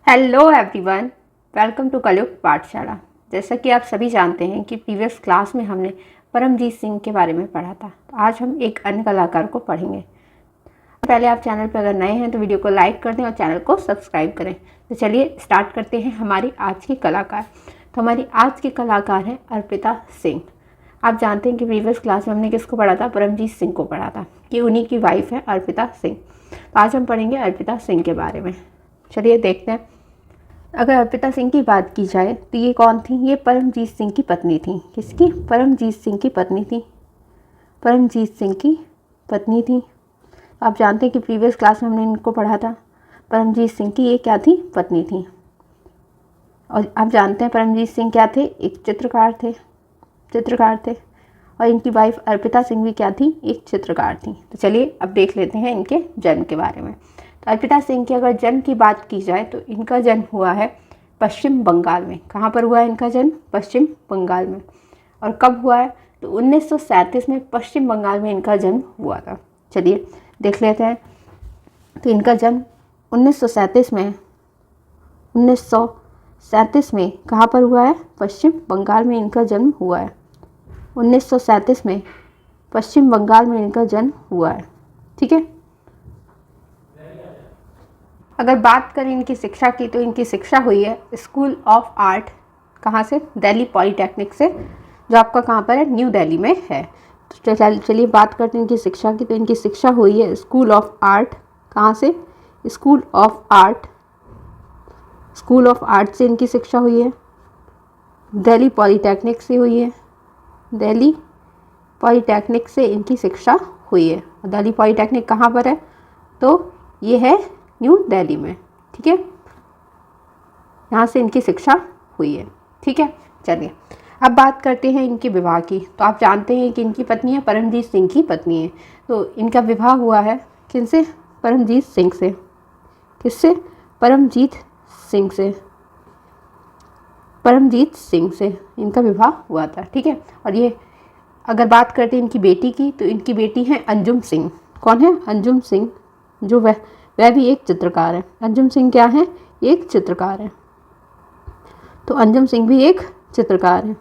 Hello everyone, welcome to कलयुग पाठशाला। जैसा कि आप सभी जानते हैं कि प्रीवियस क्लास में हमने परमजीत सिंह के बारे में पढ़ा था, तो आज हम एक अन्य कलाकार को पढ़ेंगे। पहले आप चैनल पर अगर नए हैं तो वीडियो को लाइक कर दें और चैनल को सब्सक्राइब करें। तो चलिए स्टार्ट करते हैं हमारी आज की कलाकार। तो हमारी आज की कलाकार है अर्पिता सिंह। आप जानते हैं कि प्रीवियस क्लास में हमने किसको पढ़ा था? परमजीत सिंह को पढ़ा था कि उन्हीं की वाइफ है अर्पिता सिंह। तो आज हम पढ़ेंगे अर्पिता सिंह के बारे में। चलिए देखते हैं। अगर अर्पिता सिंह की बात की जाए तो ये कौन थी? ये परमजीत सिंह की पत्नी थी। किसकी? परमजीत सिंह की पत्नी थी। परमजीत सिंह की पत्नी थी। आप जानते हैं कि प्रीवियस क्लास में हमने इनको पढ़ा था। परमजीत सिंह की ये क्या थी? पत्नी थी। और आप जानते हैं परमजीत सिंह क्या थे? एक चित्रकार थे। और इनकी वाइफ अर्पिता सिंह भी क्या थी? एक चित्रकार थी। तो चलिए अब देख लेते हैं इनके जन्म के बारे में। तो अर्पिता सिंह के अगर जन्म की बात की जाए तो इनका जन्म हुआ है पश्चिम बंगाल में। कहाँ पर हुआ है इनका जन्म? पश्चिम बंगाल में। और कब हुआ है? तो 1937 में पश्चिम बंगाल में इनका जन्म हुआ था। चलिए देख लेते हैं। तो इनका जन्म 1937 में कहाँ पर हुआ है? पश्चिम बंगाल में इनका जन्म हुआ है। 1937 में पश्चिम बंगाल में इनका जन्म हुआ है। ठीक है। अगर बात करें इनकी शिक्षा की तो इनकी शिक्षा हुई है स्कूल ऑफ आर्ट। कहाँ से? दिल्ली पॉलीटेक्निक से, जो आपका कहाँ पर है? न्यू दिल्ली में है। तो चलिए बात करते हैं इनकी शिक्षा की। तो इनकी शिक्षा हुई है स्कूल ऑफ आर्ट। कहाँ से? स्कूल ऑफ आर्ट से इनकी शिक्षा हुई है। दिल्ली पॉलीटेक्निक से हुई है। दिल्ली पॉलीटेक्निक से इनकी शिक्षा हुई है। दिल्ली पॉलीटेक्निक कहाँ पर है? तो ये है न्यू दिल्ली में। ठीक है, यहाँ से इनकी शिक्षा हुई है। ठीक है। चलिए अब बात करते हैं इनके विवाह की। तो आप जानते हैं कि इनकी पत्नी है परमजीत सिंह की पत्नी है। तो इनका विवाह हुआ है किनसे? परमजीत सिंह से। किससे? परमजीत सिंह से। परमजीत सिंह से इनका विवाह हुआ था। ठीक है। और ये अगर बात करते हैं इनकी बेटी की तो इनकी बेटी है अंजुम सिंह। कौन है? अंजुम सिंह, जो वह भी एक चित्रकार है। अंजुम सिंह क्या है? एक चित्रकार है। तो अंजुम सिंह भी एक चित्रकार है।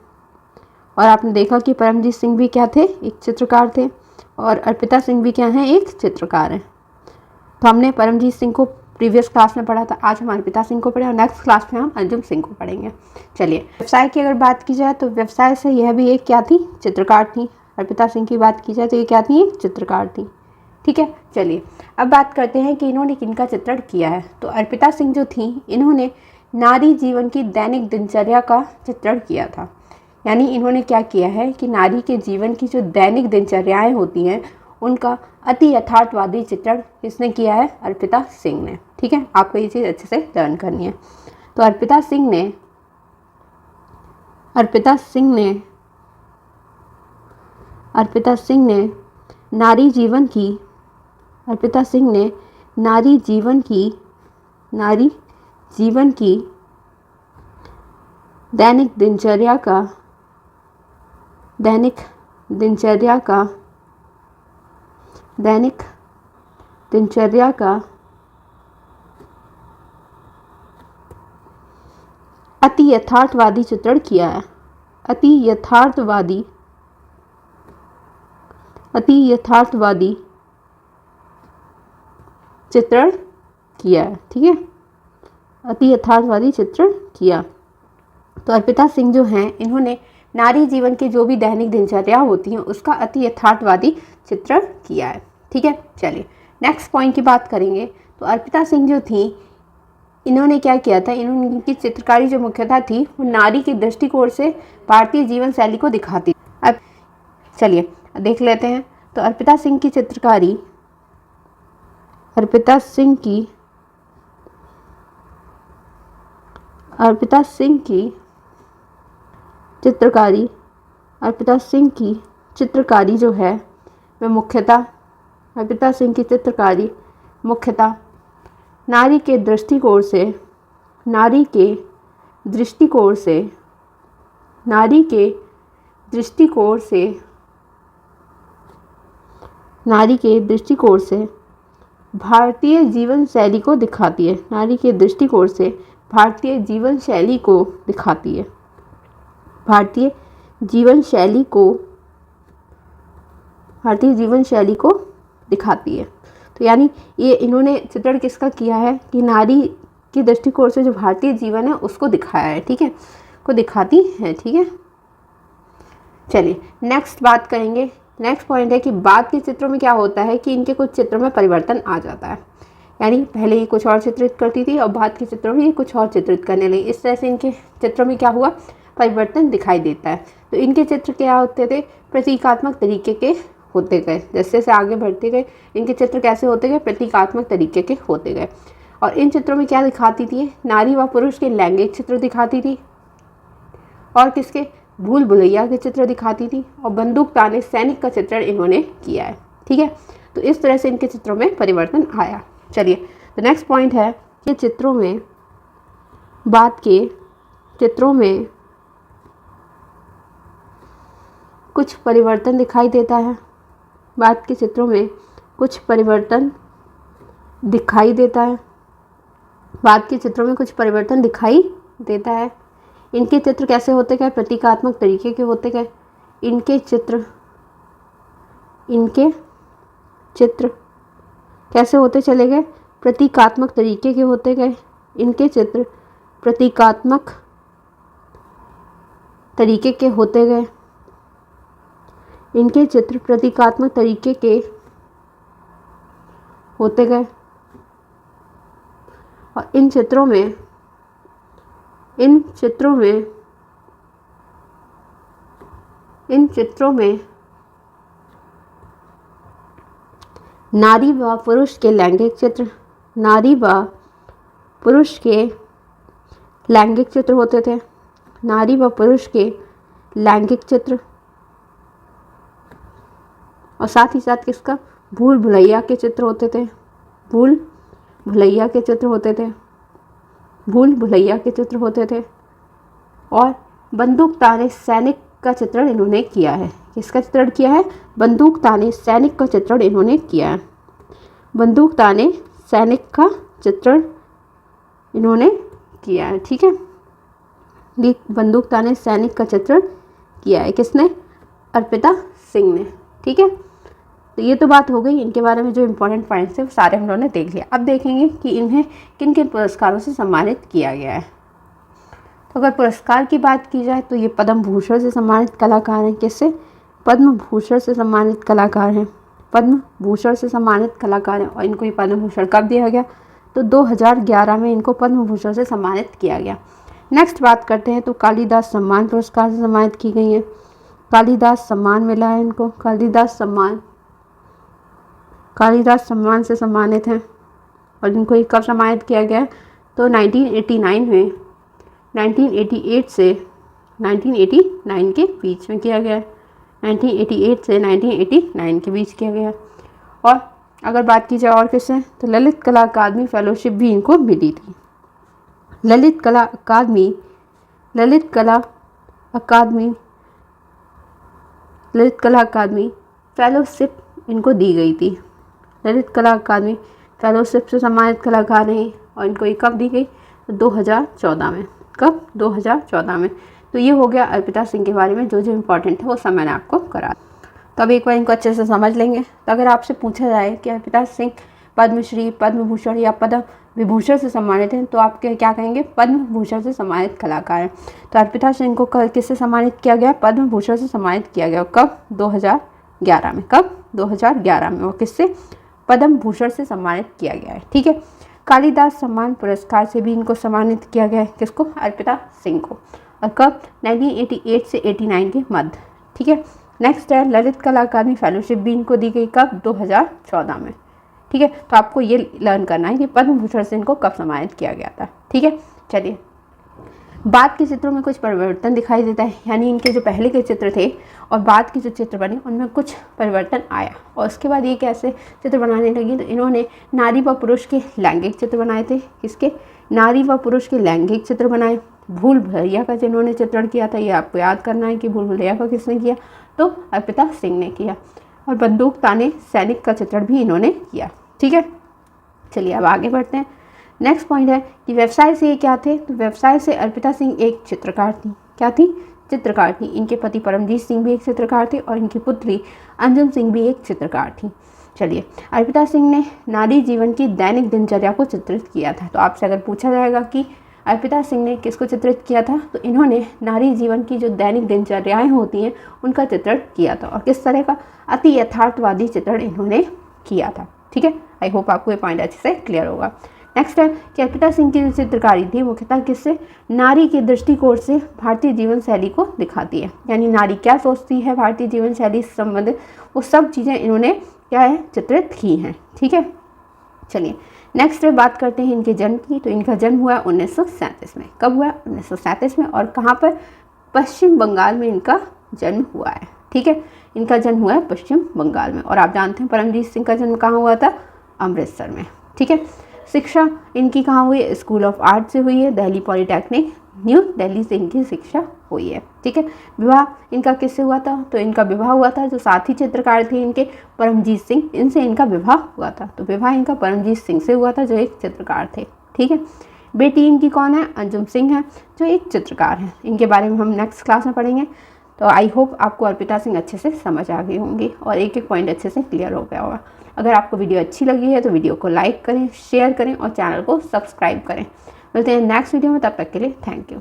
और आपने देखा कि परमजीत सिंह भी क्या थे? एक चित्रकार थे। और अर्पिता सिंह भी क्या है? एक चित्रकार है। तो हमने परमजीत सिंह को प्रीवियस क्लास में पढ़ा था। आज हम अर्पिता सिंह को पढ़े और नेक्स्ट क्लास में हम अंजुम सिंह को पढ़ेंगे। चलिए व्यवसाय की अगर बात की जाए तो व्यवसाय से यह भी एक क्या थी? चित्रकार थी। अर्पिता सिंह की बात की जाए तो ये क्या थी? एक चित्रकार थी। ठीक है। चलिए अब बात करते हैं कि इन्होंने किनका चित्रण किया है। तो अर्पिता सिंह जो थी इन्होंने नारी जीवन की दैनिक दिनचर्या का चित्रण किया था। यानी इन्होंने क्या किया है कि नारी के जीवन की जो दैनिक दिनचर्याएं होती हैं उनका अति यथार्थवादी चित्रण किसने किया है? अर्पिता सिंह ने। ठीक है, आपको ये चीज़ अच्छे से लर्न करनी है। तो अर्पिता सिंह ने नारी जीवन की दैनिक दिनचर्या का अति यथार्थवादी चित्रण किया है। अति यथार्थवादी चित्रण किया है। ठीक है, अति यथार्थवादी चित्रण किया। तो अर्पिता सिंह जो हैं इन्होंने नारी जीवन की जो भी दैनिक दिनचर्या होती हैं उसका अति यथार्थवादी चित्रण किया है। ठीक है। चलिए नेक्स्ट पॉइंट की बात करेंगे। तो अर्पिता सिंह जो थी इन्होंने क्या किया था? इनकी चित्रकारी जो मुख्यतः थी वो नारी के दृष्टिकोण से भारतीय जीवन शैली को दिखाती। अब चलिए देख लेते हैं। तो अर्पिता सिंह की चित्रकारी जो है वह मुख्यतः नारी के दृष्टिकोण से भारतीय जीवन शैली को दिखाती है। नारी के दृष्टिकोण से भारतीय जीवन शैली को दिखाती है। भारतीय जीवन शैली को दिखाती है। तो यानी ये इन्होंने चित्रण किसका किया है कि नारी के दृष्टिकोण से जो भारतीय जीवन है उसको दिखाया है, ठीक है, को दिखाती है, ठीक है। चलिए नेक्स्ट बात करेंगे। नेक्स्ट पॉइंट है कि बाद के चित्रों में क्या होता है कि इनके कुछ चित्रों में परिवर्तन आ जाता है, यानी पहले ये कुछ और चित्रित करती थी और बाद के चित्रों में ये कुछ और चित्रित करने लगी। इस तरह से इनके चित्रों में क्या हुआ, परिवर्तन दिखाई देता है। तो इनके चित्र क्या होते थे, प्रतीकात्मक तरीके के होते गए। जैसे जैसे आगे बढ़ते गए इनके चित्र कैसे होते गए, प्रतीकात्मक तरीके के होते गए। और इन चित्रों में क्या दिखाती थी, नारी व पुरुष के लैंगिक चित्र दिखाती थी, और किसके, भूल भुलैया के चित्र दिखाती थी, और बंदूक ताने सैनिक का चित्रण इन्होंने किया है, ठीक है। तो इस तरह से इनके चित्रों में परिवर्तन आया। चलिए तो नेक्स्ट पॉइंट है कि चित्रों में, बाद के चित्रों में कुछ परिवर्तन दिखाई देता है। बाद के चित्रों में कुछ परिवर्तन दिखाई देता है। बाद के चित्रों में कुछ परिवर्तन दिखाई देता है। इनके चित्र कैसे होते गए, प्रतीकात्मक तरीके के होते गए। इनके चित्र कैसे होते चले गए, प्रतीकात्मक तरीके के होते गए। इनके चित्र प्रतीकात्मक तरीके के होते गए। इनके चित्र प्रतीकात्मक तरीके के होते गए। और इन चित्रों में नारी व पुरुष के लैंगिक चित्र, नारी व पुरुष के लैंगिक चित्र होते थे। नारी व पुरुष के लैंगिक चित्र, और साथ ही साथ किसका, भूल भुलैया के चित्र होते थे। भूल भुलैया के चित्र होते थे। भूल भुलैया के चित्र होते थे। और बंदूक ताने सैनिक का चित्रण इन्होंने किया है। किसका चित्रण किया है, बंदूक ताने सैनिक का चित्रण इन्होंने किया है। बंदूक ताने सैनिक का चित्रण इन्होंने किया है, ठीक है। ये बंदूक ताने सैनिक का चित्रण किया है किसने, अर्पिता सिंह ने, ठीक है। तो ये तो बात हो गई इनके बारे में, जो इम्पोर्टेंट पॉइंट्स थे वो सारे हम लोगों ने देख लिया। अब देखेंगे कि इन्हें किन किन पुरस्कारों से सम्मानित किया गया है। तो अगर पुरस्कार की बात की जाए तो ये पद्म भूषण से सम्मानित कलाकार हैं। किससे, पद्म भूषण से सम्मानित कलाकार हैं। पद्म भूषण से सम्मानित कलाकार हैं। और इनको ये पद्म भूषण कब दिया गया, तो 2011 में इनको पद्म भूषण से सम्मानित किया गया। नेक्स्ट बात करते हैं तो कालिदास सम्मान पुरस्कार से सम्मानित की गई है। कालिदास सम्मान मिला है इनको। कालिदास सम्मान से सम्मानित हैं। और इनको कब सम्मानित किया गया है, तो 1989 में, 1988 से 1989 के बीच में किया गया है। 1988 से 1989 के बीच किया गया है। और अगर बात की जाए और किससे, तो ललित कला अकादमी फेलोशिप भी इनको मिली थी। ललित कला अकादमी फेलोशिप इनको दी गई थी। ललित कला अकादमी फेलोशिप से सम्मानित कलाकार हैं। और इनको ये कब दी गई, 2014 में। कब, 2014 में। तो ये हो गया अर्पिता सिंह के बारे में, जो जो इम्पोर्टेंट है वो सब मैंने आपको करा। तो अब एक बार इनको अच्छे से समझ लेंगे। तो अगर आपसे पूछा जाए कि अर्पिता सिंह पद्मश्री, पद्म भूषण या पद्म विभूषण से सम्मानित हैं, तो आप क्या कहेंगे, पद्म भूषण से सम्मानित कलाकार हैं। तो अर्पिता सिंह को किससे सम्मानित किया गया, पद्म भूषण से सम्मानित किया गया। कब, 2011 में। कब, 2011 में। और किससे, पद्म भूषण से सम्मानित किया गया है, ठीक है। कालिदास सम्मान पुरस्कार से भी इनको सम्मानित किया गया है। किसको, अर्पिता सिंह को। और कब, 1988 से 89 के मध्य, ठीक है। नेक्स्ट है ललित कला अकादमी फेलोशिप भी इनको दी गई। कब, 2014 में, ठीक है। तो आपको ये लर्न करना है कि पद्म भूषण से इनको कब सम्मानित किया गया था, ठीक है। चलिए, बाद के चित्रों में कुछ परिवर्तन दिखाई देता है, यानी इनके जो पहले के चित्र थे और बाद के जो चित्र बने उनमें कुछ परिवर्तन आया। और उसके बाद ये कैसे चित्र बनाने लगी, तो इन्होंने नारी व पुरुष के लैंगिक चित्र बनाए थे। किसके, नारी व पुरुष के लैंगिक चित्र बनाए। भूल भुलैया का जिन्होंने चित्रण किया था, ये आपको याद करना है कि भूल भुलैया का किसने किया, तो अर्पिता सिंह ने किया। और बंदूक ताने सैनिक का चित्रण भी इन्होंने किया, ठीक है। चलिए अब आगे बढ़ते हैं। नेक्स्ट पॉइंट है कि व्यवसाय से ये क्या थे, तो व्यवसाय से अर्पिता सिंह एक चित्रकार थी। क्या थी? चित्रकार थी। इनके पति परमजीत सिंह भी एक चित्रकार थे और इनकी पुत्री अंजुम सिंह भी एक चित्रकार थी। चलिए, अर्पिता सिंह ने नारी जीवन की दैनिक दिनचर्या को चित्रित किया था। तो आपसे अगर पूछा जाएगा कि अर्पिता सिंह ने किसको चित्रित किया था, तो इन्होंने नारी जीवन की जो दैनिक दिनचर्याएं होती हैं उनका चित्रण किया था। और किस तरह का? अति यथार्थवादी चित्रण इन्होंने किया था। ठीक है, आई होप आपको ये पॉइंट अच्छे से क्लियर होगा। नेक्स्ट है कि अर्पिता सिंह की जो चित्रकारी थी मुख्यतः किससे? नारी के दृष्टिकोण से भारतीय जीवन शैली को दिखाती है। यानी नारी क्या सोचती है भारतीय जीवन शैली से संबंधित, वो सब चीज़ें इन्होंने क्या है? चित्रित की हैं। ठीक है, चलिए नेक्स्ट बात करते हैं इनके जन्म की। तो इनका जन्म हुआ 1937 में। कब हुआ? 1937 में। और कहाँ पर? पश्चिम बंगाल में इनका जन्म हुआ है। ठीक है, इनका जन्म हुआ है पश्चिम बंगाल में। और आप जानते हैं परमजीत सिंह का जन्म कहाँ हुआ था? अमृतसर में। ठीक है, शिक्षा इनकी कहाँ हुई है? स्कूल ऑफ आर्ट से हुई है, दिल्ली पॉलीटेक्निक न्यू दिल्ली से इनकी शिक्षा हुई है। ठीक है, विवाह इनका किससे हुआ था? तो इनका विवाह हुआ था जो साथी चित्रकार थे इनके परमजीत सिंह, इनसे इनका विवाह हुआ था। तो विवाह इनका परमजीत सिंह से हुआ था जो एक चित्रकार थे। ठीक है, बेटी इनकी कौन है? अंजुम सिंह है जो एक चित्रकार है। इनके बारे में हम नेक्स्ट क्लास में पढ़ेंगे। तो आई होप आपको अर्पिता सिंह अच्छे से समझ आ गई होंगी और एक एक पॉइंट अच्छे से क्लियर हो गया होगा। अगर आपको वीडियो अच्छी लगी है तो वीडियो को लाइक करें, शेयर करें और चैनल को सब्सक्राइब करें। मिलते हैं नेक्स्ट वीडियो में, तब तक के लिए थैंक यू।